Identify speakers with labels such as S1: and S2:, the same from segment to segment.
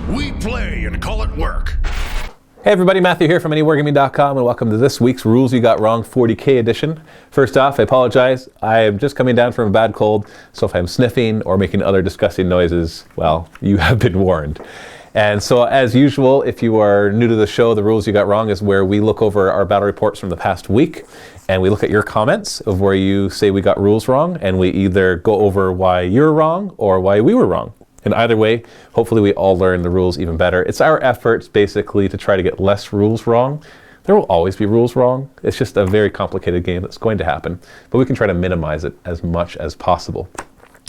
S1: We play and call it work.
S2: Hey everybody, Matthew here from MiniWarGaming.com and welcome to this week's Rules You Got Wrong 40K edition. First off, I apologize. I am just coming down from a bad cold, so if I'm sniffing or making other disgusting noises, well, you have been warned. And so as usual, if you are new to the show, the Rules You Got Wrong is where we look over our battle reports from the past week and we look at your comments of where you say we got rules wrong, and we either go over why you're wrong or why we were wrong. And either way, hopefully we all learn the rules even better. It's our efforts basically to try to get less rules wrong. There will always be rules wrong. It's just a very complicated game that's going to happen, but we can try to minimize it as much as possible.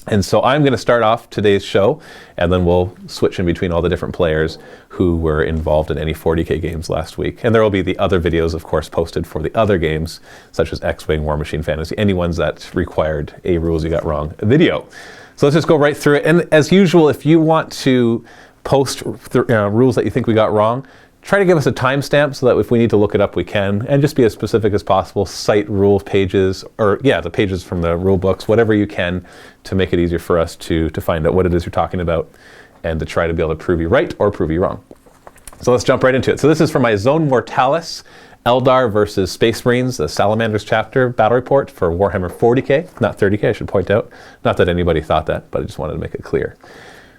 S2: And so I'm going to start off today's show, and then we'll switch in between all the different players who were involved in any 40K games last week. And there will be the other videos, of course, posted for the other games, such as X-Wing, War Machine Fantasy, any ones that required a Rules You Got Wrong video. So let's just go right through it. And as usual, if you want to post rules that you think we got wrong, try to give us a timestamp so that if we need to look it up, we can. And just be as specific as possible. Cite rule pages, or the pages from the rule books, whatever you can to make it easier for us to find out what it is you're talking about and to try to be able to prove you right or prove you wrong. So let's jump right into it. So this is from my Zone Mortalis, Eldar versus Space Marines, the Salamanders chapter battle report for Warhammer 40K, not 30K, I should point out. Not that anybody thought that, but I just wanted to make it clear.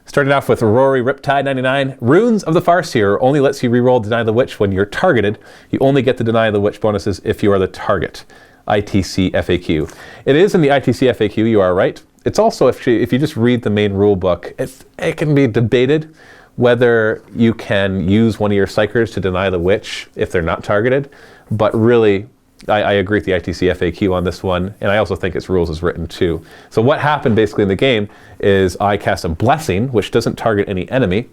S2: Starting off with Rory Riptide 99. Runes of the Farseer only lets you reroll Deny the Witch when you're targeted. You only get the Deny the Witch bonuses if you are the target. ITC FAQ. It is in the ITC FAQ, you are right. It's also, if you just read the main rule book, it can be debated whether you can use one of your psychers to deny the witch if they're not targeted. But really, I agree with the ITC FAQ on this one, and I also think its rules is written too. So what happened basically in the game is I cast a blessing, which doesn't target any enemy,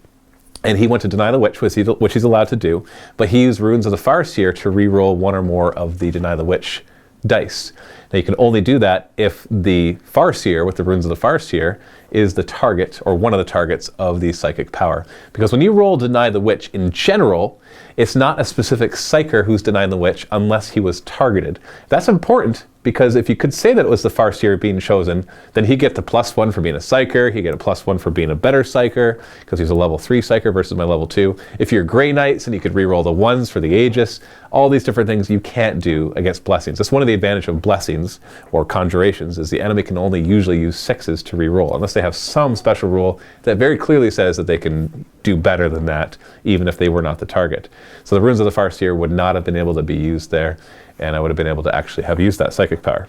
S2: and he went to deny the witch, which he's allowed to do, but he used Runes of the Farseer to re-roll one or more of the Deny the Witch dice. Now you can only do that if the Farseer, with the Runes of the Farseer, is the target, or one of the targets of the psychic power. Because when you roll Deny the Witch in general, it's not a specific psyker who's denying the witch unless he was targeted. That's important because if you could say that it was the Farseer being chosen, then he'd get the +1 for being a psyker, he'd get a +1 for being a better psyker, because he's a level 3 psyker versus my level 2. If you're Grey Knights, and you could reroll the 1s for the Aegis, all these different things you can't do against blessings. That's one of the advantages of blessings, or conjurations, is the enemy can only usually use 6s to reroll, unless they have some special rule that very clearly says that they can do better than that, even if they were not the target. So the Runes of the Farseer would not have been able to be used there, and I would have been able to actually have used that psychic power.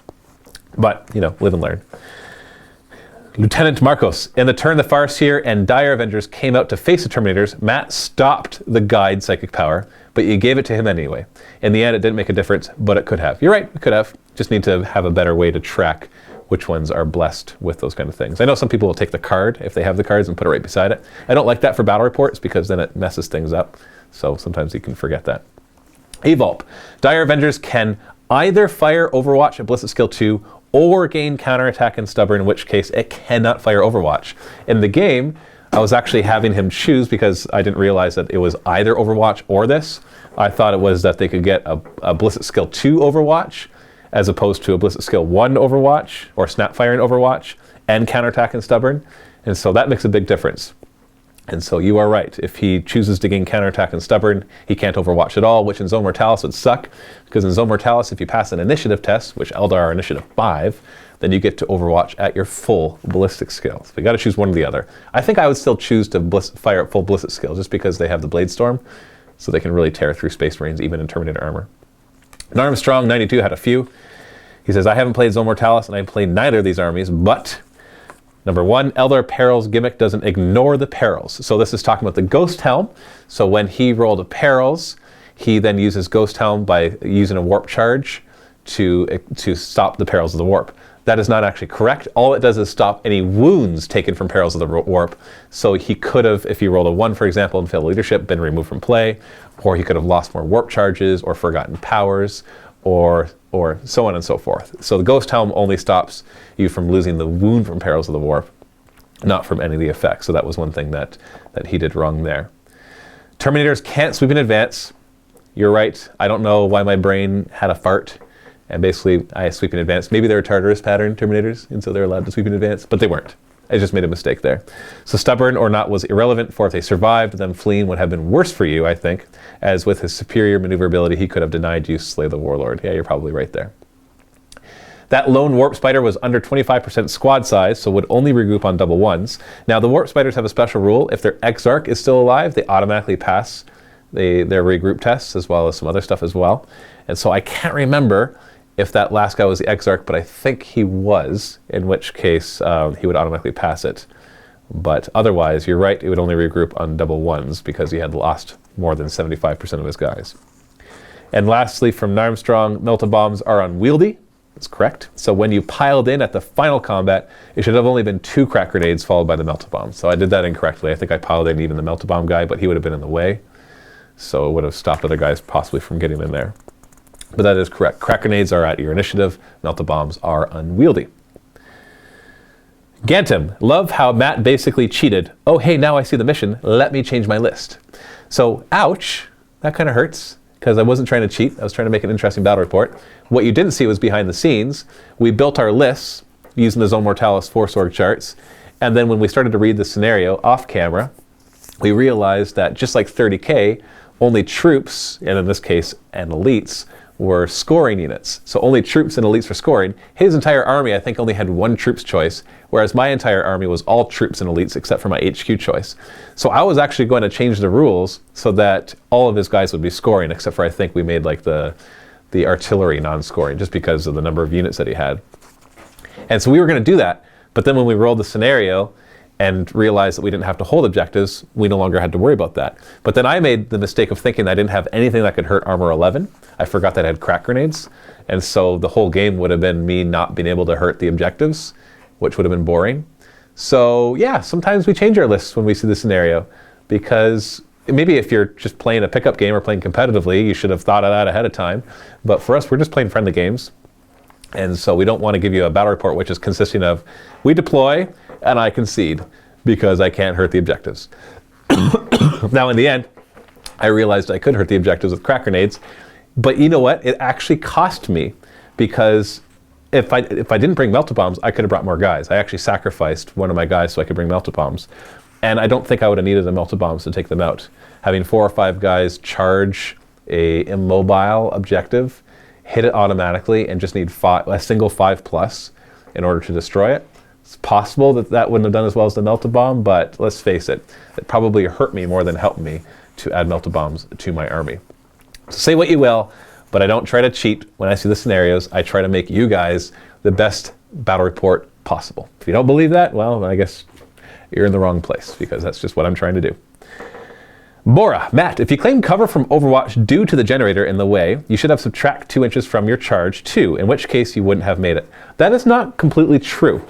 S2: But, live and learn. Lieutenant Marcos. In the turn the Farseer and Dire Avengers came out to face the Terminators, Matt stopped the guide psychic power, but you gave it to him anyway. In the end, it didn't make a difference, but it could have. You're right, it could have. Just need to have a better way to track which ones are blessed with those kind of things. I know some people will take the card, if they have the cards, and put it right beside it. I don't like that for battle reports, because then it messes things up. So sometimes you can forget that. Evolp. Dire Avengers can either fire Overwatch at Ballistic Skill 2 or gain counterattack and stubborn, in which case it cannot fire Overwatch. In the game, I was actually having him choose because I didn't realize that it was either Overwatch or this. I thought it was that they could get a Ballistic Skill 2 Overwatch as opposed to a Ballistic Skill 1 Overwatch or Snapfire in Overwatch and counterattack and stubborn. And so that makes a big difference. And so you are right. If he chooses to gain counterattack and stubborn, he can't Overwatch at all, which in Zone Mortalis would suck, because in Zone Mortalis, if you pass an initiative test, which Eldar are initiative 5, then you get to Overwatch at your full ballistic skill. So you got to choose one or the other. I think I would still choose to fire at full ballistic skill, just because they have the Blade Storm, so they can really tear through Space Marines, even in Terminator armor. And Armstrong 92 had a few. He says, I haven't played Zone Mortalis, and I've played neither of these armies, but number 1, Eldar Perils gimmick doesn't ignore the Perils. So this is talking about the Ghost Helm. So when he rolled a Perils, he then uses Ghost Helm by using a warp charge to stop the Perils of the Warp. That is not actually correct. All it does is stop any wounds taken from Perils of the Warp. So he could have, if he rolled a 1, for example, and failed leadership, been removed from play, or he could have lost more warp charges, or forgotten powers, or so on and so forth. So the Ghost Helm only stops you from losing the wound from Perils of the Warp, not from any of the effects. So that was one thing that he did wrong there. Terminators can't sweep in advance. You're right. I don't know why my brain had a fart, and basically I sweep in advance. Maybe they're a Tartarus pattern Terminators, and so they're allowed to sweep in advance, but they weren't. I just made a mistake there. So stubborn or not was irrelevant, for if they survived, then fleeing would have been worse for you, I think, as with his superior maneuverability, he could have denied you slay the warlord. Yeah, you're probably right there. That lone warp spider was under 25% squad size, so would only regroup on double ones. Now, the warp spiders have a special rule. If their exarch is still alive, they automatically pass their regroup tests, as well as some other stuff as well. And so I can't remember if that last guy was the exarch, but I think he was, in which case he would automatically pass it. But otherwise, you're right, it would only regroup on double ones because he had lost more than 75% of his guys. And lastly, from Narmstrong, melta-bombs are unwieldy. That's correct. So when you piled in at the final combat, it should have only been 2 crack grenades followed by the melta-bomb. So I did that incorrectly. I think I piled in even the melta-bomb guy, but he would have been in the way. So it would have stopped other guys possibly from getting in there. But that is correct. Crack grenades are at your initiative. Melta-bombs are unwieldy. Gantum, love how Matt basically cheated. Oh, hey, now I see the mission. Let me change my list. So, ouch. That kind of hurts, because I wasn't trying to cheat. I was trying to make an interesting battle report. What you didn't see was behind the scenes. We built our lists using the Zone Mortalis Force Org charts. And then when we started to read the scenario off camera, we realized that just like 30K, only troops, and in this case, and elites, were scoring units. So only troops and elites were scoring. His entire army, I think, only had 1 troops choice, whereas my entire army was all troops and elites except for my HQ choice. So I was actually going to change the rules so that all of his guys would be scoring, except for I think we made like the artillery non-scoring, just because of the number of units that he had. And so we were going to do that, but then when we rolled the scenario and realized that we didn't have to hold objectives, we no longer had to worry about that. But then I made the mistake of thinking I didn't have anything that could hurt armor 11. I forgot that I had crack grenades. And so the whole game would have been me not being able to hurt the objectives, which would have been boring. So yeah, sometimes we change our lists when we see the scenario, because maybe if you're just playing a pickup game or playing competitively, you should have thought of that ahead of time. But for us, we're just playing friendly games. And so we don't want to give you a battle report which is consisting of, we deploy and I concede because I can't hurt the objectives. Now in the end, I realized I could hurt the objectives with crack grenades, but you know what? It actually cost me, because if I didn't bring melta-bombs, I could have brought more guys. I actually sacrificed one of my guys so I could bring melta-bombs. And I don't think I would have needed the melta-bombs to take them out. Having 4 or 5 guys charge a immobile objective, hit it automatically, and just need a single 5+ in order to destroy it. It's possible that that wouldn't have done as well as the melta-bomb, but let's face it, it probably hurt me more than helped me to add melta-bombs to my army. So say what you will, but I don't try to cheat when I see the scenarios. I try to make you guys the best battle report possible. If you don't believe that, well, I guess you're in the wrong place, because that's just what I'm trying to do. Bora, Matt, if you claim cover from Overwatch due to the generator in the way, you should have subtract 2 inches from your charge too, in which case you wouldn't have made it. That is not completely true.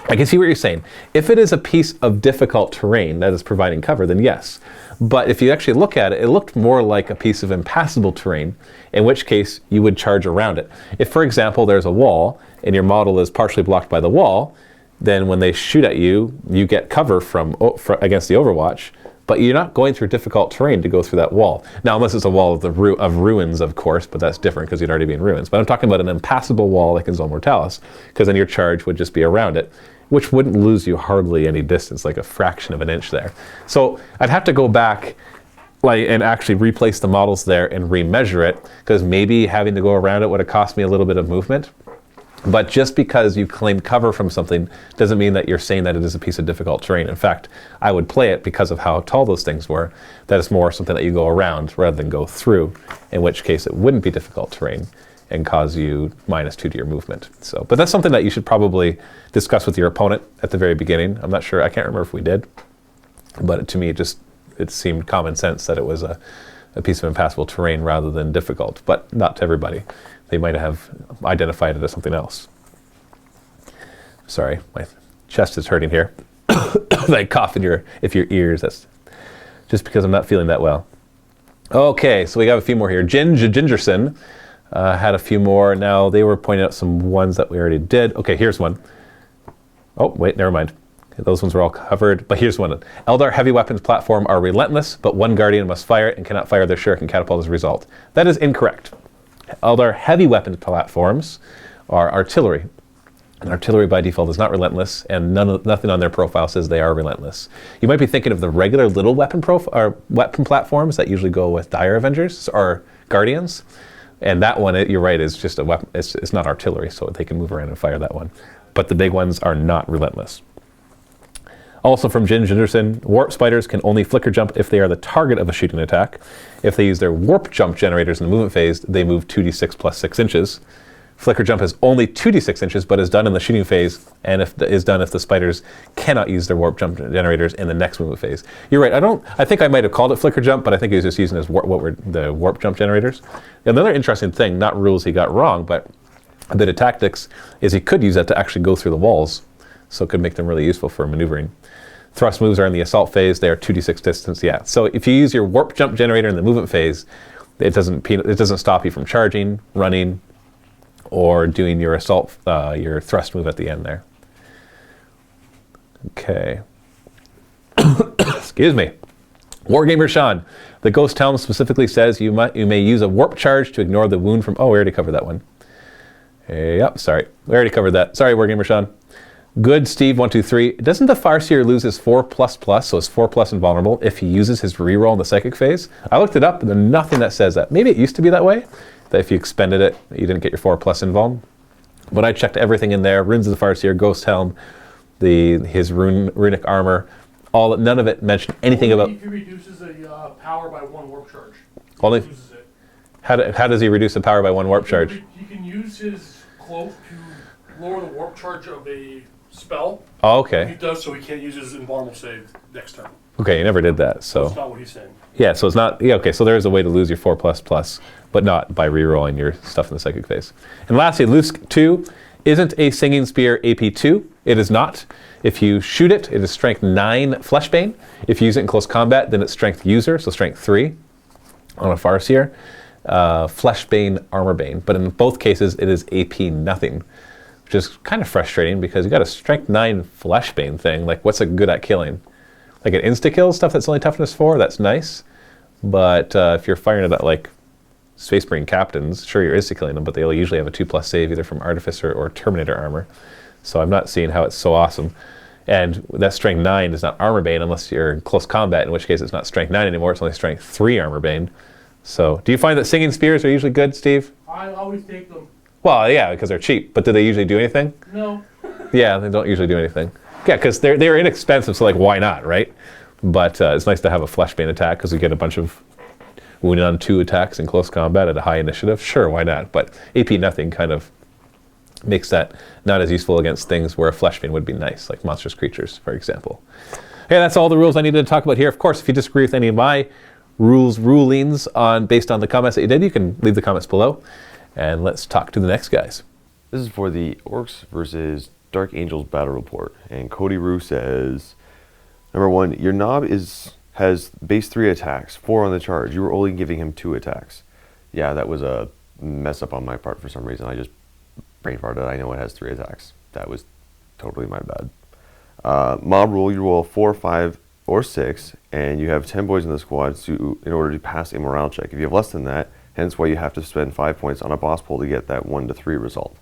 S2: I can see what you're saying. If it is a piece of difficult terrain that is providing cover, then yes. But if you actually look at it, it looked more like a piece of impassable terrain, in which case you would charge around it. If, for example, there's a wall and your model is partially blocked by the wall, then when they shoot at you, you get cover against the Overwatch, but you're not going through difficult terrain to go through that wall. Now, unless it's a wall of ruins, of course, but that's different because you'd already be in ruins. But I'm talking about an impassable wall like in Zone Mortalis, because then your charge would just be around it, which wouldn't lose you hardly any distance, like a fraction of an inch there. So I'd have to go back and actually replace the models there and remeasure it, because maybe having to go around it would have cost me a little bit of movement. But just because you claim cover from something doesn't mean that you're saying that it is a piece of difficult terrain. In fact, I would play it because of how tall those things were, that it's more something that you go around rather than go through, in which case it wouldn't be difficult terrain and cause you -2 to your movement. So, but that's something that you should probably discuss with your opponent at the very beginning. I'm not sure, I can't remember if we did, but to me it seemed common sense that it was a piece of impassable terrain rather than difficult, but not to everybody. They might have identified it as something else. Sorry, my chest is hurting here. I cough if your ears, that's just because I'm not feeling that well. Okay, so we got a few more here. Gingerson had a few more. Now they were pointing out some ones that we already did. Okay, here's one. Oh, wait, never mind. Those ones were all covered, but here's one. Eldar heavy weapons platform are relentless, but one Guardian must fire it and cannot fire their shuriken catapult as a result. That is incorrect. Eldar heavy weapons platforms are artillery. And artillery by default is not relentless, and nothing on their profile says they are relentless. You might be thinking of the regular little weapon platforms that usually go with Dire Avengers or Guardians, and that one, you're right, is just a weapon. It's not artillery, so they can move around and fire that one. But the big ones are not relentless. Also from Jin Jinderson, warp spiders can only flicker jump if they are the target of a shooting attack. If they use their warp jump generators in the movement phase, they move 2d6 plus 6 inches. Flicker jump is only 2d6 inches, but is done in the shooting phase, and is done if the spiders cannot use their warp jump generators in the next movement phase. You're right. I think I might have called it flicker jump, but I think he was just using as what were the warp jump generators. Another interesting thing, not rules he got wrong, but a bit of tactics, is he could use that to actually go through the walls, so it could make them really useful for maneuvering. Thrust moves are in the assault phase. They are 2d6 distance. Yeah. So if you use your warp jump generator in the movement phase, it doesn't stop you from charging, running, or doing your assault, your thrust move at the end there. Okay. Excuse me. Wargamer Sean, the Ghost Helm specifically says you may use a warp charge to ignore the wound from. Oh, we already covered that one. Yep. Sorry, we already covered that. Sorry, Wargamer Sean. Good Steve 123. Doesn't the Farseer lose his 4++, so it's 4+ invulnerable, if he uses his reroll in the psychic phase? I looked it up, and there's nothing that says that. Maybe it used to be that way, that if you expended it, you didn't get your 4+ invuln. But I checked everything in there: Runes of the Farseer, Ghost Helm, his runic armor. None of it mentioned anything about.
S3: If he reduces a power by 1 warp charge,
S2: Only.
S3: he loses it.
S2: How does he reduce the power by 1 warp charge?
S3: He can use his cloak to lower the warp charge of a spell.
S2: Oh,
S3: He
S2: okay.
S3: does, so he can't use his invulnerable save next turn.
S2: Okay, you never did that, so.
S3: That's not what he's saying.
S2: Yeah, so it's not. Yeah, okay, so there is a way to lose your 4++, but not by rerolling your stuff in the psychic phase. And lastly, Lusk 2 isn't a Singing Spear AP2. It is not. If you shoot it, it is strength 9 Fleshbane. If you use it in close combat, then it's strength user, so strength 3 on a Farseer. Fleshbane, Armorbane. But in both cases, it is AP nothing, which is kind of frustrating because you got a strength 9 Fleshbane thing. Like, what's it good at killing? Like an insta-kill stuff that's only toughness 4, that's nice. But if you're firing it at like Space Marine captains, sure, you're insta-killing them, but they'll usually have a 2+ save either from Artificer or Terminator armor. So I'm not seeing how it's so awesome. And that strength 9 is not armor bane unless you're in close combat, in which case it's not strength 9 anymore, it's only strength 3 armor bane. So do you find that Singing Spears are usually good, Steve?
S3: I always take them.
S2: Well, yeah, because they're cheap, but do they usually do anything?
S3: No.
S2: Yeah, they don't usually do anything. Yeah, because they're inexpensive, so like, why not, right? But it's nice to have a Fleshbane attack because we get a bunch of wounded on 2 attacks in close combat at a high initiative. Sure, why not? But AP nothing kind of makes that not as useful against things where a Fleshbane would be nice, like monstrous creatures, for example. Okay, that's all the rules I needed to talk about here. Of course, if you disagree with any of my rulings based on the comments that you did, you can leave the comments below. And let's talk to the next guys.
S4: This is for the Orcs versus Dark Angels battle report. And Cody Rue says, number 1, your Knob has base 3 attacks, 4 on the charge. You were only giving him 2 attacks. Yeah, that was a mess up on my part for some reason. I just brain farted. I know it has 3 attacks. That was totally my bad. Mob rule, you roll 4, 5, or 6, and you have 10 boys in the squad in order to pass a morale check. If you have less than that, hence why you have to spend 5 points on a boss pull to get that 1 to 3 result.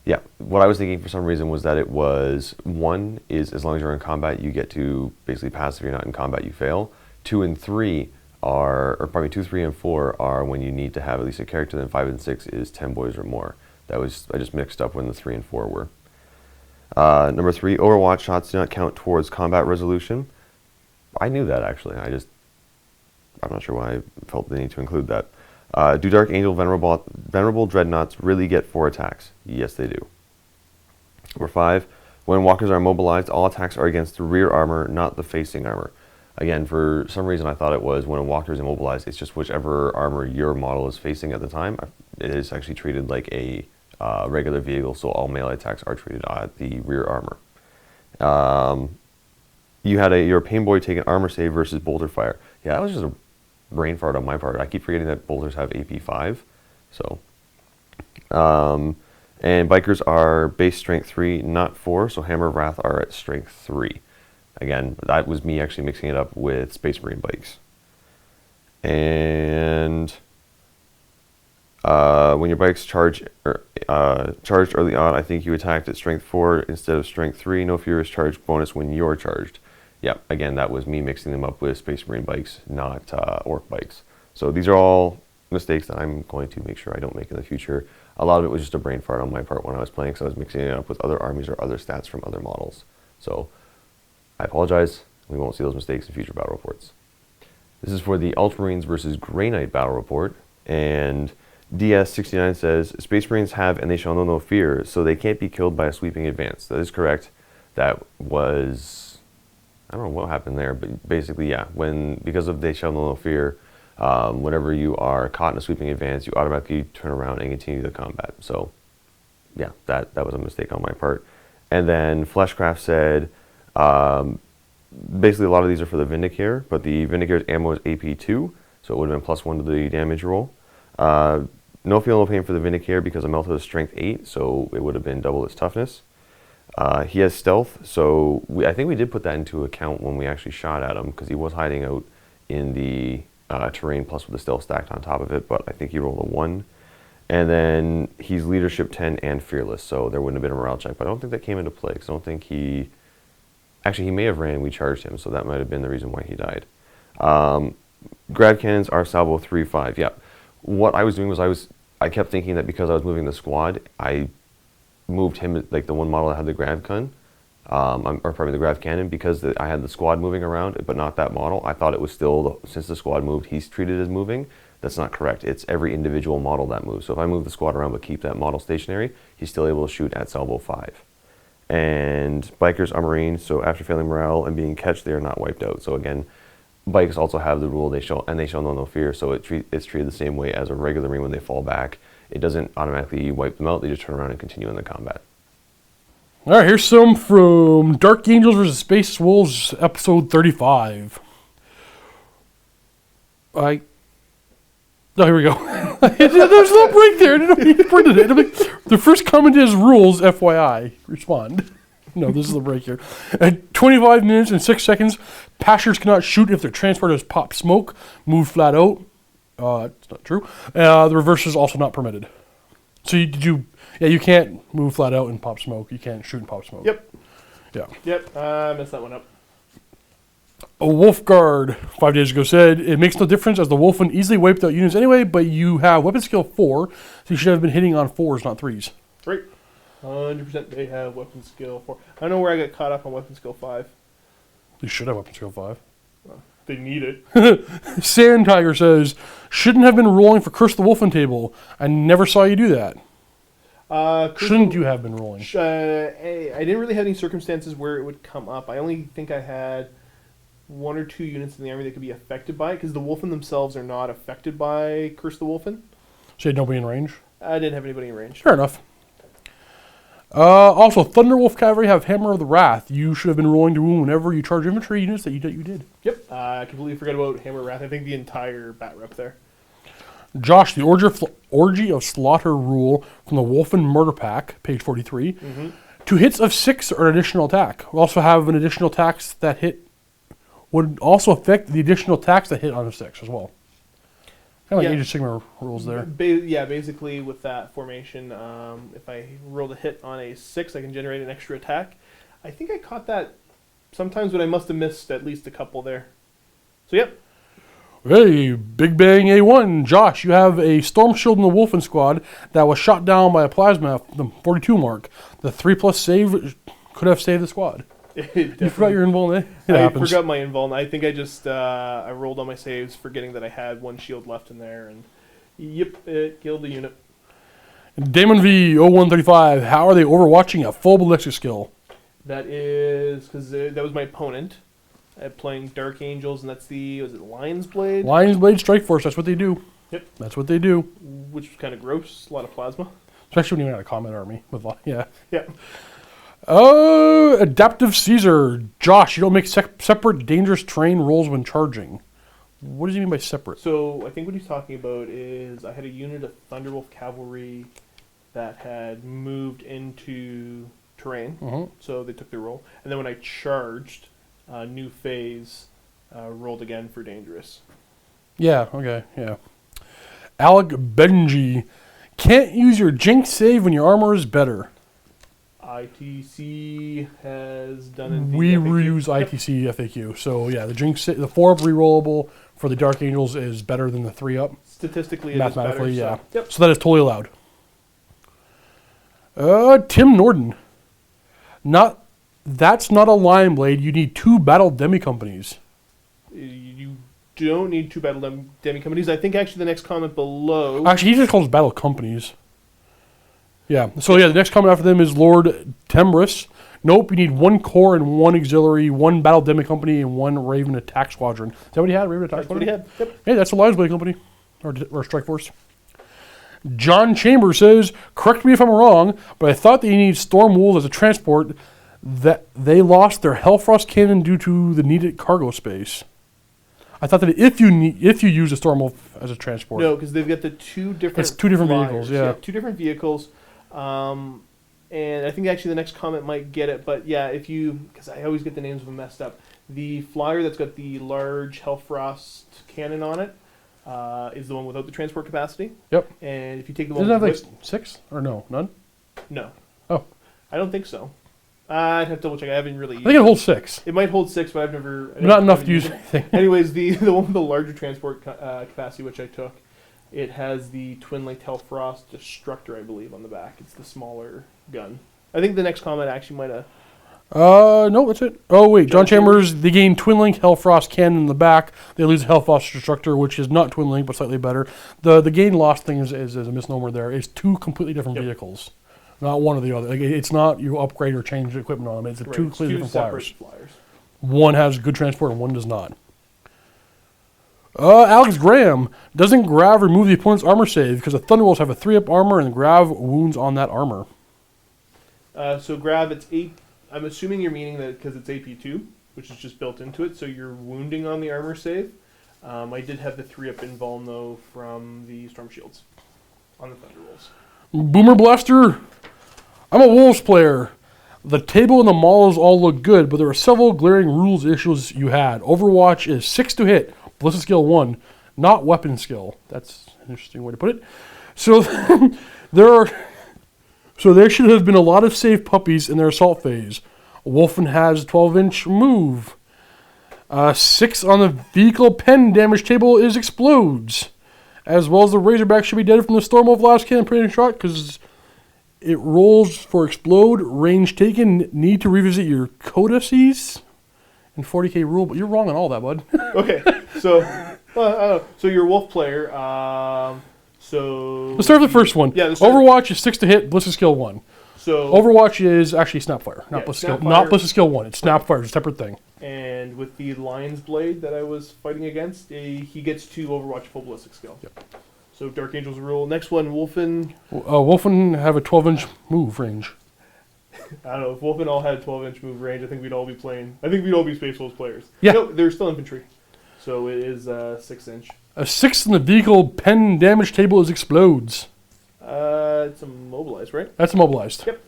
S4: Yeah, what I was thinking for some reason was that it was 1 is as long as you're in combat, you get to basically pass. If you're not in combat, you fail. 2 and 3 are, or pardon me, 2, 3, and 4 are when you need to have at least a character. Then 5 and 6 is 10 boys or more. I just mixed up when the 3 and 4 were. Number 3, Overwatch shots do not count towards combat resolution. I knew that actually. I'm not sure why I felt the need to include that. Do Dark Angel Venerable Dreadnoughts really get 4 attacks? Yes, they do. Number 5, when walkers are immobilized, all attacks are against the rear armor, not the facing armor. Again, for some reason I thought it was when a walker is immobilized, it's just whichever armor your model is facing at the time. It is actually treated like a regular vehicle, so all melee attacks are treated at the rear armor. You had your Pain Boy take an armor save versus bolter fire. Yeah, that was just a brain fart on my part. I keep forgetting that bolters have AP 5. So, and bikers are base strength 3, not 4. So Hammer of Wrath are at strength 3. Again, that was me actually mixing it up with Space Marine bikes. And When your bike's charged early on, I think you attacked at strength 4 instead of strength 3. No fear is charged bonus when you're charged. Yeah, again, that was me mixing them up with Space Marine bikes, not Orc bikes. So these are all mistakes that I'm going to make sure I don't make in the future. A lot of it was just a brain fart on my part when I was playing, because I was mixing it up with other armies or other stats from other models. So I apologize. We won't see those mistakes in future battle reports. This is for the Ultramarines versus Grey Knight battle report, and DS69 says, Space Marines have and they shall know no fear, so they can't be killed by a sweeping advance. That is correct. That was, I don't know what happened there, but basically, yeah, because of they shall know no fear, whenever you are caught in a sweeping advance, you automatically turn around and continue the combat. So yeah, that was a mistake on my part. And then Fleshcraft said, basically a lot of these are for the Vindicare, but the Vindicare's ammo is AP2, so it would have been +1 to the damage roll. No feel, no pain for the Vindicare because Amelta is strength 8, so it would have been double its toughness. He has stealth, so I think we did put that into account when we actually shot at him, because he was hiding out in the terrain plus with the stealth stacked on top of it, but I think he rolled a 1. And then he's leadership 10 and fearless, so there wouldn't have been a morale check, but I don't think that came into play, because I don't think he... Actually, he may have ran, we charged him, so that might have been the reason why he died. Grav cannons are salvo 3-5, yeah. What I was doing was I kept thinking that because I was moving the squad, I moved him, like the one model that had the grav gun, or probably the grav cannon, because I had the squad moving around, but not that model. I thought it was still, since the squad moved, he's treated as moving. That's not correct. It's every individual model that moves. So if I move the squad around but keep that model stationary, he's still able to shoot at salvo 5. And bikers are Marines, so after failing morale and being catch, they are not wiped out. So again, bikes also have the rule they shall know no fear, so it's treated the same way as a regular Marine when they fall back. It doesn't automatically wipe them out, they just turn around and continue in the combat.
S3: Alright, here's some from Dark Angels vs. Space Wolves, episode 35. Oh, here we go. There's a little break there. I didn't know you printed it. The first comment is rules, FYI. Respond. No, this is the break here. At 25 minutes and 6 seconds, Pashers cannot shoot if their transporter has popped smoke, moved flat out. It's not true. The reverse is also not permitted. So you can't move flat out and pop smoke. You can't shoot and pop smoke.
S5: Yep.
S3: Yeah.
S5: Yep. I messed that one up.
S3: A Wolf Guard 5 days ago said, it makes no difference as the Wolfen easily wiped out units anyway, but you have weapon skill 4, so you should have been hitting on 4s, not 3s.
S5: Right. 100% they have weapon skill 4. I don't know where I got caught up on weapon skill 5.
S3: You should have weapon skill 5.
S5: They need it.
S3: Sand Tiger says, shouldn't have been rolling for Curse the Wolfen table. I never saw you do that. Shouldn't you have been rolling?
S5: I didn't really have any circumstances where it would come up. I only think I had 1 or 2 units in the army that could be affected by it, because the Wolfen themselves are not affected by Curse the Wolfen.
S3: So you had nobody in range?
S5: I didn't have anybody in range.
S3: Fair enough. Also, Thunderwolf Cavalry have Hammer of the Wrath. You should have been rolling to wound whenever you charge infantry units that you did.
S5: Yep. I completely forgot about Hammer of Wrath. I think the entire bat rep there.
S3: Josh, the Orgy of Slaughter rule from the Wolfen Murder Pack, page 43. Mm-hmm. 2 hits of 6 are an additional attack. We also have an additional tax that hit would also affect the additional tax that hit on a 6 as well. Kind of like Age of Sigmar rules there.
S5: Basically with that formation, if I roll a hit on a 6, I can generate an extra attack. I think I caught that sometimes, but I must have missed at least a couple there. So, yep.
S3: Hey, Big Bang A1. Josh, you have a Storm Shield in the Wolfen squad that was shot down by a plasma at the 42 mark. The 3+ save could have saved the squad. You forgot your invuln, eh?
S5: I forgot my invuln. I think I just I rolled on my saves, forgetting that I had 1 shield left in there, and yep, it killed the unit.
S3: Damon V 0135. How are they overwatching a full ballistic skill?
S5: That is because that was my opponent playing Dark Angels, and that's was it Lion's Blade?
S3: Lion's Blade Strike Force. That's what they do.
S5: Yep,
S3: that's what they do.
S5: Which was kind of gross. A lot of plasma,
S3: especially when you got a combat army with
S5: yeah.
S3: Oh, Adaptive Caesar. Josh, you don't make separate dangerous terrain rolls when charging. What does he mean by separate?
S5: So I think what he's talking about is I had a unit of Thunderwolf Cavalry that had moved into terrain, so they took their roll. And then when I charged, new phase rolled again for dangerous.
S3: Yeah, okay, yeah. Alec Benji. Can't use your Jinx save when your armor is better.
S5: ITC has done it.
S3: We reuse ITC FAQ. So yeah, the Jinx, the 4-up rerollable for the Dark Angels is better than the 3-up.
S5: Statistically, it
S3: Mathematically,
S5: is better,
S3: yeah.
S5: So, yep.
S3: So that is totally allowed. Tim Norden. That's not a Lion Blade. You need 2 battle demi companies.
S5: You don't need 2 battle demi companies. I think actually the next comment below.
S3: Actually, he just calls battle companies. Yeah. So yeah, the next comment after them is Lord Temris. Nope, you need 1 core and 1 auxiliary, 1 battle demi company, and 1 Raven attack squadron. Is that what he had? Raven attack
S5: That's what he
S3: squadron?
S5: had. Yep.
S3: Hey, that's a Lions Blade company. Or Strike Force. John Chambers says, correct me if I'm wrong, but I thought that you need Storm Wolves as a transport, that they lost their Hellfrost cannon due to the needed cargo space. I thought that if you use a Storm Wolf as a transport.
S5: No, because they've got the 2 different.
S3: It's 2 different
S5: flyers.
S3: vehicles, yeah.
S5: 2 different vehicles. And I think actually the next comment might get it, but yeah, because I always get the names of them messed up. The flyer that's got the large Hellfrost cannon on it is the one without the transport capacity.
S3: Yep.
S5: And if you take the one
S3: Doesn't it
S5: with
S3: have like 6? Or no? None?
S5: no,
S3: Oh.
S5: I don't think so. I'd have to double check. I haven't really.
S3: I think it holds 6.
S5: It might hold 6, but I've never.
S3: Not enough to use anything.
S5: Anyways, the one with the larger transport capacity, which I took, it has the twin-linked Hellfrost Destructor, I believe, on the back. It's the smaller gun. I think the next comment actually might have.
S3: No, that's it. Oh, wait. John Chambers, they gain Twin Link Hellfrost cannon in the back. They lose the Hellfrost Destructor, which is not Twin Link, but slightly better. The gain loss thing is a misnomer there. It's 2 completely different vehicles. Not one or the other. Like, it's not you upgrade or change the equipment on them. It's 2 completely different flyers. One has good transport and one does not. Alex Graham. Doesn't Grav remove the opponent's armor save because the Thunderbolts have a 3-up armor and Grav wounds on that armor?
S5: So Grav, it's 8. I'm assuming you're meaning that because it's AP2, which is just built into it, so you're wounding on the armor save. I did have the 3-up invuln, though, from the Storm Shields on the Thunderbolts.
S3: Boomer Blaster. I'm a Wolves player. The table and the models all look good, but there are several glaring rules issues you had. Overwatch is 6 to hit, ballistic skill 1, not weapon skill. That's an interesting way to put it. So there should have been a lot of save puppies in their assault phase. Wolfen has 12-inch move. 6 on the vehicle pen damage table is explodes. As well as the Razorback should be dead from the Storm Wolf last campaign shot because it rolls for explode, range taken, need to revisit your codices and 40k rule, but you're wrong on all that, bud.
S5: Okay, so you're a Wolf player.
S3: Let's start with the first one.
S5: Yeah,
S3: Overwatch is 6 to hit, ballistic skill 1.
S5: So
S3: Overwatch is actually Snapfire, not
S5: Yeah,
S3: ballistic skill.
S5: Snapfire.
S3: Not ballistic skill 1. It's Snapfire, it's a separate thing.
S5: And with the Lion's Blade that I was fighting against, he gets to Overwatch full ballistic skill.
S3: Yep.
S5: So Dark Angels rule. Next one, Wolfen.
S3: Wolfen have a 12-inch move range.
S5: I don't know, if Wolfen all had 12-inch move range, I think we'd all be playing. I think we'd all be Space Wolves players.
S3: Yeah.
S5: No, they're still infantry. So it is 6-inch.
S3: A 6 in the vehicle pen damage table is explodes.
S5: It's immobilized, right?
S3: That's immobilized.
S5: Yep.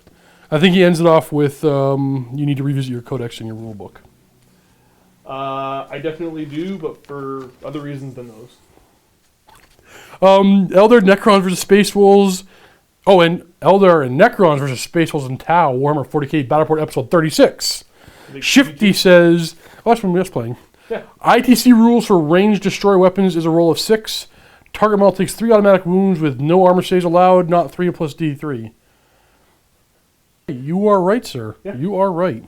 S3: I think he ends it off with you need to revisit your codex in your rule book.
S5: I definitely do, but for other reasons than those.
S3: Eldar Necrons versus Space Wolves. Oh, and Eldar and Necrons versus Space Wolves and Tau, Warhammer 40k Battleport episode 36. Shifty says, oh, that's when we was playing.
S5: Yeah.
S3: ITC rules for ranged destroy weapons is a roll of 6. Target model takes 3 automatic wounds with no armor saves allowed, not 3 plus D3. You are right, sir.
S5: Yeah.
S3: You are right.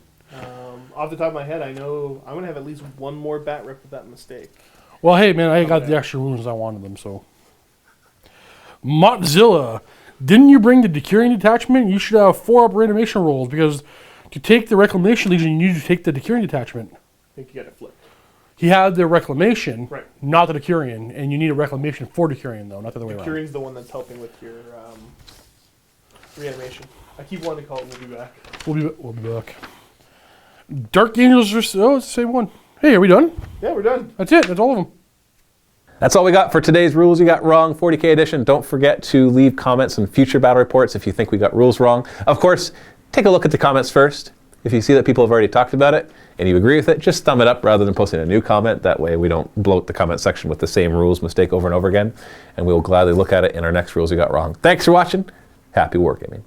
S5: Off the top of my head, I know I'm going to have at least one more bat rip with that mistake.
S3: Well, hey, man, I got the extra wounds I wanted them, so. Motzilla, didn't you bring the Decurion detachment? You should have 4-up reanimation rolls, because to take the Reclamation Legion, you need to take the Decurion detachment.
S5: I think you got it flipped.
S3: He had the Reclamation,
S5: Right.
S3: not the Decurion, and you need a Reclamation for Decurion, though, not the other way around.
S5: Decurion's the one that's helping with your reanimation. I keep wanting to call it We'll Be Back.
S3: We'll be back. Dark Angels versus... Oh, it's the same one. Hey, are we done?
S5: Yeah, we're done.
S3: That's it. That's all of them.
S2: That's all we got for today's Rules You Got Wrong 40k edition. Don't forget to leave comments on future battle reports if you think we got rules wrong. Of course, take a look at the comments first. If you see that people have already talked about it and you agree with it, just thumb it up rather than posting a new comment. That way we don't bloat the comment section with the same rules mistake over and over again. And we will gladly look at it in our next Rules You Got Wrong. Thanks for watching. Happy wargaming.